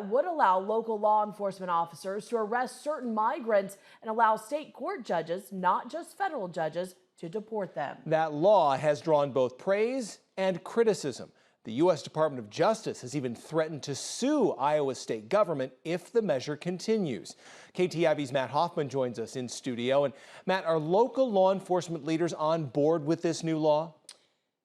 would allow local law enforcement officers to arrest certain migrants and allow state court judges, not just federal judges, to deport them. That law has drawn both praise and criticism. The U.S. Department of Justice has even threatened to sue Iowa state government if the measure continues. KTIV's Matt Hoffman joins us in studio. And Matt, are local law enforcement leaders on board with this new law?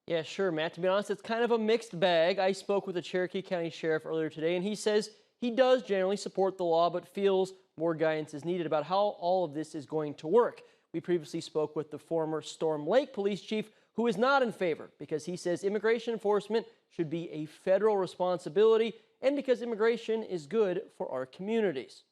Yeah, sure, Matt. To be honest, it's kind of a mixed bag. I spoke with the Cherokee County Sheriff earlier today, and he says he does generally support the law, but feels more guidance is needed about how all of this is going to work. We previously spoke with the former Storm Lake police chief, who is not in favor because he says immigration enforcement should be a federal responsibility and because immigration is good for our communities.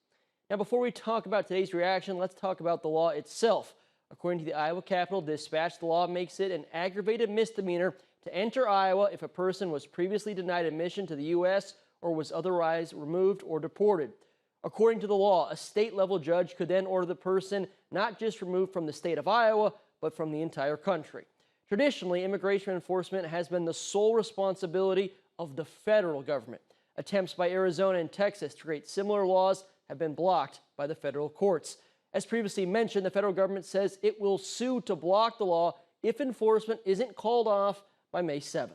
Now, before we talk about today's reaction, let's talk about the law itself. According to the Iowa Capitol Dispatch, the law makes it an aggravated misdemeanor to enter Iowa if a person was previously denied admission to the U.S. or was otherwise removed or deported. According to the law, a state-level judge could then order the person not just removed from the state of Iowa, but from the entire country. Traditionally, immigration enforcement has been the sole responsibility of the federal government. Attempts by Arizona and Texas to create similar laws have been blocked by the federal courts. As previously mentioned, the federal government says it will sue to block the law if enforcement isn't called off by May 7th.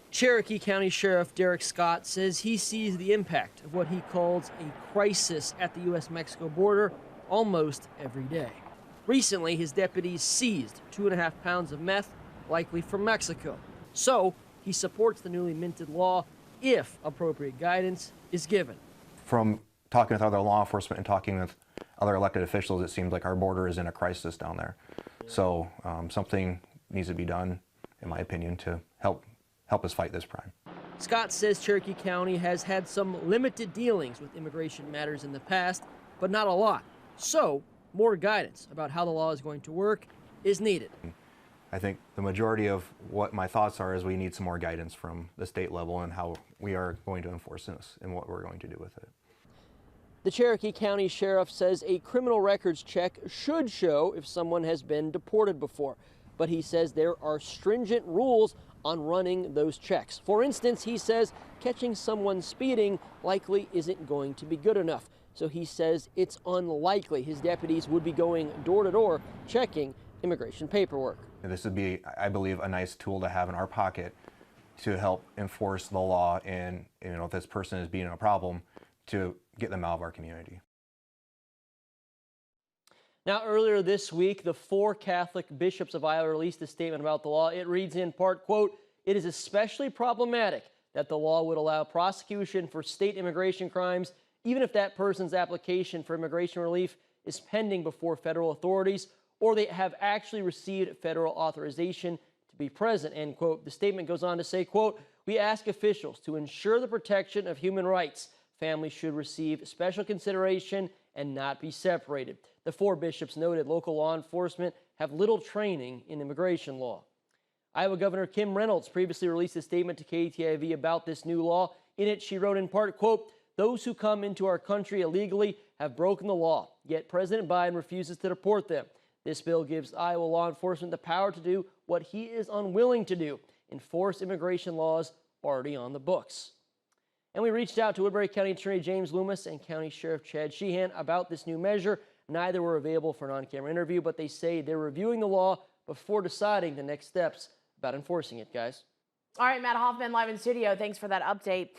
Cherokee County Sheriff Derek Scott says he sees the impact of what he calls a crisis at the U.S.-Mexico border almost every day. Recently, his deputies seized 2.5 pounds of meth, likely from Mexico. So, he supports the newly minted law if appropriate guidance is given. From talking with other law enforcement and talking with other elected officials, it seems like our border is in a crisis down there. So something needs to be done, in my opinion, to help us fight this crime. Scott says Cherokee County has had some limited dealings with immigration matters in the past, but not a lot. So, more guidance about how the law is going to work is needed. I think the majority of what my thoughts are is we need some more guidance from the state level and how we are going to enforce this and what we're going to do with it. The Cherokee County Sheriff says a criminal records check should show if someone has been deported before, but he says there are stringent rules on running those checks. For instance, he says catching someone speeding likely isn't going to be good enough. So he says it's unlikely his deputies would be going door to door checking immigration paperwork. And this would be, I believe, a nice tool to have in our pocket to help enforce the law and, if this person is being a problem, to get them out of our community. Now, earlier this week, the 4 Catholic bishops of Iowa released a statement about the law. It reads in part, quote, "It is especially problematic that the law would allow prosecution for state immigration crimes even if that person's application for immigration relief is pending before federal authorities or they have actually received federal authorization to be present," end quote. The statement goes on to say, quote, "We ask officials to ensure the protection of human rights. Families should receive special consideration and not be separated." The 4 bishops noted local law enforcement have little training in immigration law. Iowa Governor Kim Reynolds previously released a statement to KTIV about this new law. In it, she wrote in part, quote, "Those who come into our country illegally have broken the law, yet President Biden refuses to deport them. This bill gives Iowa law enforcement the power to do what he is unwilling to do, enforce immigration laws already on the books." And we reached out to Woodbury County Attorney James Loomis and County Sheriff Chad Sheehan about this new measure. Neither were available for an on-camera interview, but they say they're reviewing the law before deciding the next steps about enforcing it, guys. All right, Matt Hoffman live in studio. Thanks for that update.